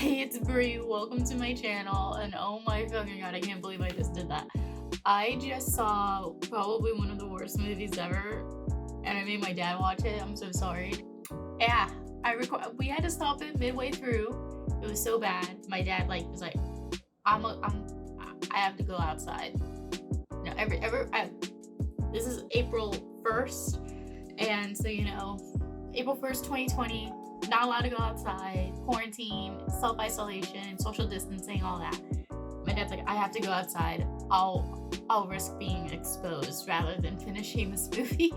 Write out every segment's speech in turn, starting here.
Hey, it's Bree. Welcome to my channel. And oh my fucking god, I can't believe I just did that. I just saw probably one of the worst movies ever, and I made my dad watch it. I'm so sorry. Yeah, we had to stop it midway through. It was so bad. My dad was like, I have to go outside. You know, this is April 1st, and so April 1st, 2020. Not allowed to go outside, quarantine, self-isolation, social distancing, all that. My dad's like, I have to go outside. I'll risk being exposed rather than finishing this movie.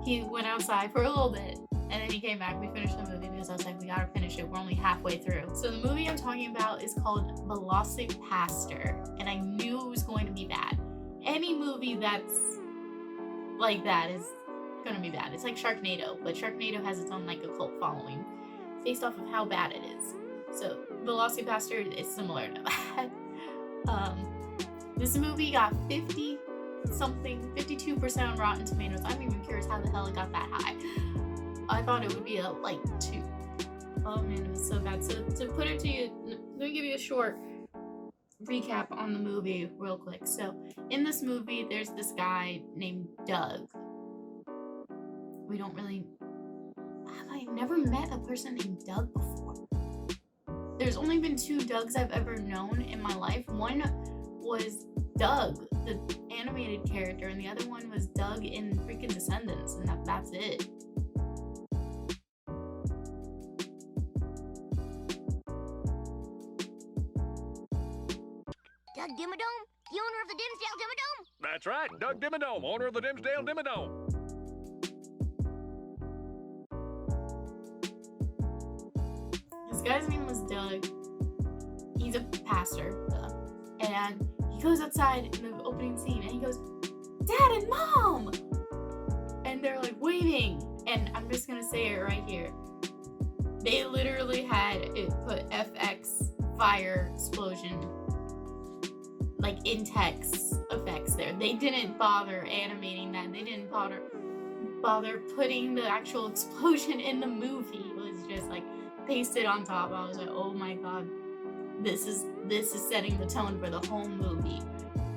He went outside for a little bit, and then he came back. We finished the movie because I was like, we gotta finish it. We're only halfway through. So the movie I'm talking about is called VELOCIPASTOR, and I knew it was going to be bad. Any movie that's like that is gonna be bad. It's like Sharknado, but Sharknado has its own a cult following based off of how bad it is. So VELOCIPASTOR is similar to that. This movie got 52% on Rotten Tomatoes. I'm even curious how the hell it got that high. I thought it would be a 2. Oh man, it was so bad. So to put it to you, let me give you a short recap on the movie real quick. So in this movie, there's this guy named Doug. I've never met a person named Doug before. There's only been 2 Dougs I've ever known in my life. One was Doug, the animated character, and the other one was Doug in freaking Descendants, and that's it. Doug Dimmadome, the owner of the Dimsdale Dimmadome? That's right, Doug Dimmadome, owner of the Dimsdale Dimmadome. This guy's name was Doug. He's a pastor, and he goes outside in the opening scene, and he goes, "Dad and Mom!" And they're like waving, and I'm just gonna say it right here. They literally had it put FX fire explosion in text effects there. They didn't bother animating that. They didn't bother putting the actual explosion in the movie. It was just pasted on top. I was like, oh my god, this is setting the tone for the whole movie.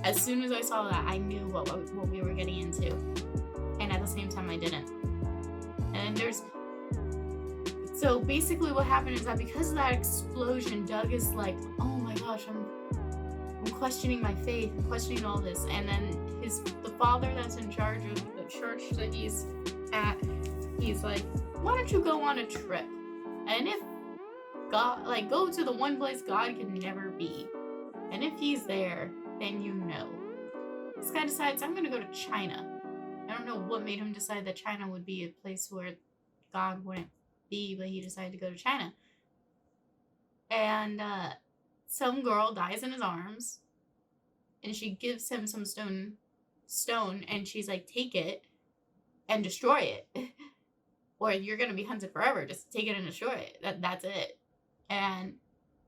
As soon as I saw that, I knew what we were getting into, and at the same time I didn't. And so basically what happened is that because of that explosion, Doug is like, oh my gosh, I'm questioning my faith, I'm questioning all this. And then the father that's in charge of the church that he's at, he's like, why don't you go on a trip? And if God, go to the one place God can never be. And if he's there, then This guy decides, I'm gonna go to China. I don't know what made him decide that China would be a place where God wouldn't be, but he decided to go to China. And some girl dies in his arms, and she gives him some stone, and she's like, take it and destroy it. Or you're gonna be hunted forever. Just take it and destroy it. That's it. And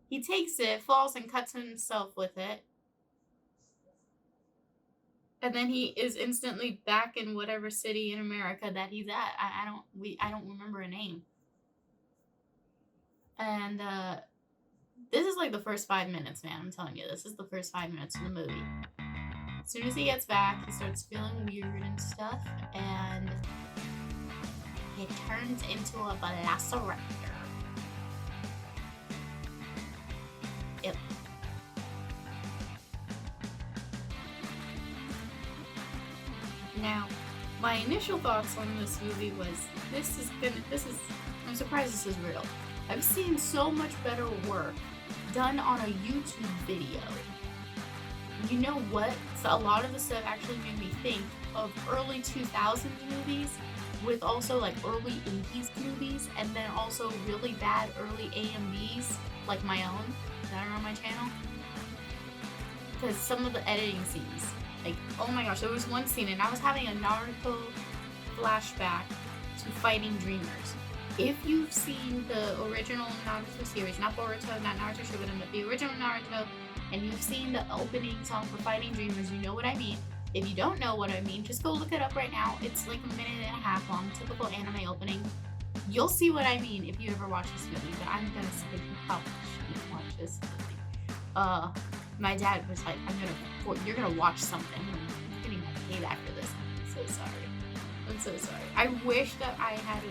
he takes it, falls, and cuts himself with it. And then he is instantly back in whatever city in America that he's at. I don't remember a name. And this is the first 5 minutes, man. I'm telling you, this is the first 5 minutes of the movie. As soon as he gets back, he starts feeling weird and stuff, and it turns into a velociraptor. Yep. Now, my initial thoughts on this movie was, I'm surprised this is real. I've seen so much better work done on a YouTube video. You know what? So a lot of the stuff actually made me think of early 2000s movies, with also early 80s movies, and then also really bad early AMVs like my own that are on my channel. Because some of the editing scenes, oh my gosh, there was one scene, and I was having a Naruto flashback to Fighting Dreamers. If you've seen the original Naruto series, not Boruto, not Naruto Shippuden, but the original Naruto, and you've seen the opening song for Fighting Dreamers, you know what I mean. If you don't know what I mean, just go look it up right now. It's a minute and a half long, typical anime opening. You'll see what I mean if you ever watch this movie, but I'm gonna say you probably shouldn't watch my dad was like, you're gonna watch something. You're getting paid after this. I'm so sorry. I'm so sorry. I wish that I had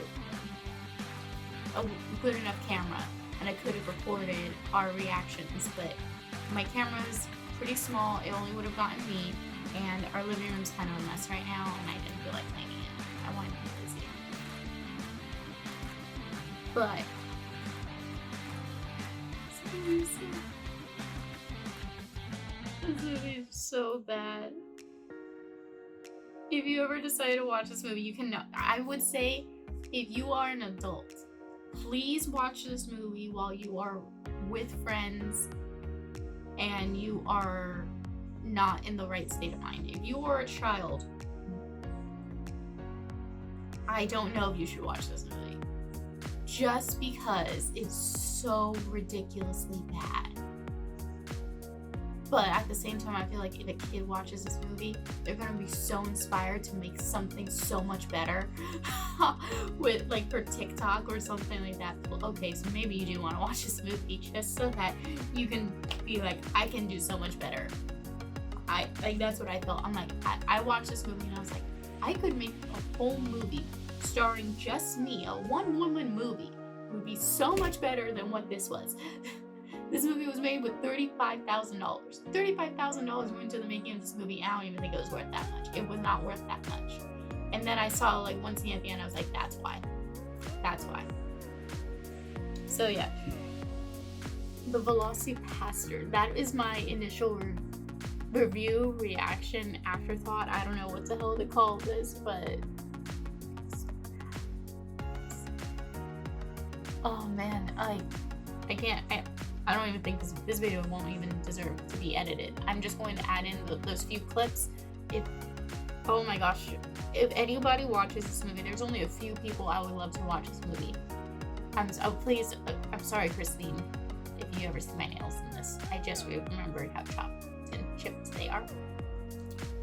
a good enough camera and I could have recorded our reactions, but my camera's pretty small. It only would have gotten me, and our living room's kind of a mess right now, and I didn't feel like cleaning it. I wanted to be busy. But this movie is so bad. If you ever decide to watch this movie, you can know. I would say, if you are an adult, please watch this movie while you are with friends and you are not in the right state of mind. If you are a child, I don't know if you should watch this movie. Just because it's so ridiculously bad. But at the same time, I feel like if a kid watches this movie, they're gonna be so inspired to make something so much better with, like, for TikTok or something like that. Okay, so maybe you do want to watch this movie just so that you can be like, I can do so much better. That's what I felt. I'm like, I watched this movie and I was like, I could make a whole movie starring just me, a one-woman movie. It would be so much better than what this was. This movie was made with $35,000. $35,000 went into the making of this movie. I don't even think it was worth that much. It was not worth that much. And then I saw, like, one scene at the end. I was like, that's why. That's why. So yeah, the VELOCIPASTOR. That is my initial review, reaction, afterthought. I don't know what the hell to call this, but oh man, I can't. I don't even think this video won't even deserve to be edited. I'm just going to add in those few clips. Oh my gosh, if anybody watches this movie, there's only a few people I would love to watch this movie. I'm sorry, Christine, if you ever see my nails in this. I just remembered how chopped and chipped they are.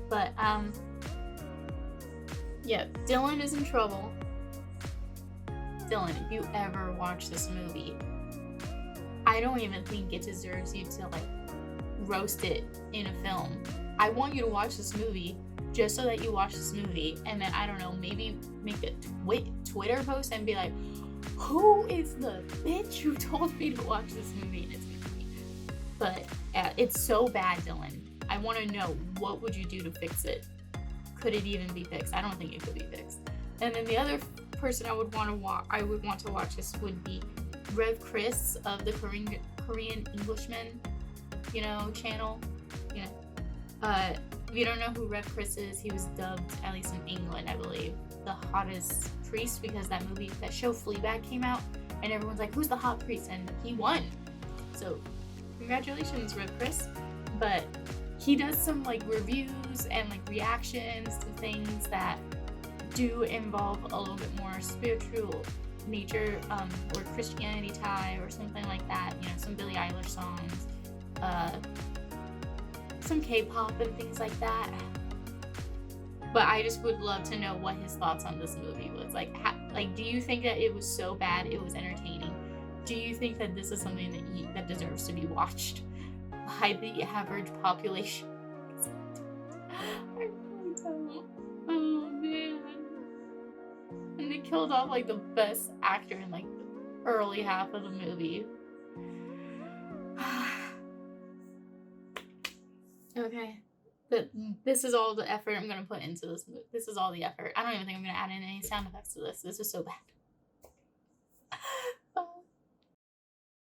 But yeah, Dylan is in trouble. Dylan, if you ever watch this movie, I don't even think it deserves you to, like, roast it in a film. I want you to watch this movie just so that you watch this movie, and then, I don't know, maybe make a Twitter post and be like, who is the bitch who told me to watch this movie? And it's me. But it's so bad, Dylan. I want to know, what would you do to fix it? Could it even be fixed? I don't think it could be fixed. And then the other person I would want to watch this would be Rev Chris of the Korean Englishman, channel. If you don't know who Rev Chris is, he was dubbed, at least in England, I believe, the hottest priest, because that show Fleabag came out, and everyone's like, who's the hot priest? And he won. So congratulations, Rev Chris. But he does some, like, reviews and, like, reactions to things that do involve a little bit more spiritual nature, or Christianity tie or something like that. Some Billie Eilish songs, some K-pop and things like that. But I just would love to know what his thoughts on this movie was. Like, do you think that it was so bad it was entertaining? Do you think that this is something that deserves to be watched by the average population? I really don't. Oh man. And they killed off, like, the best actor in, like, the early half of the movie. Okay. But this is all the effort I'm going to put into this movie. This is all the effort. I don't even think I'm going to add in any sound effects to this. This is so bad.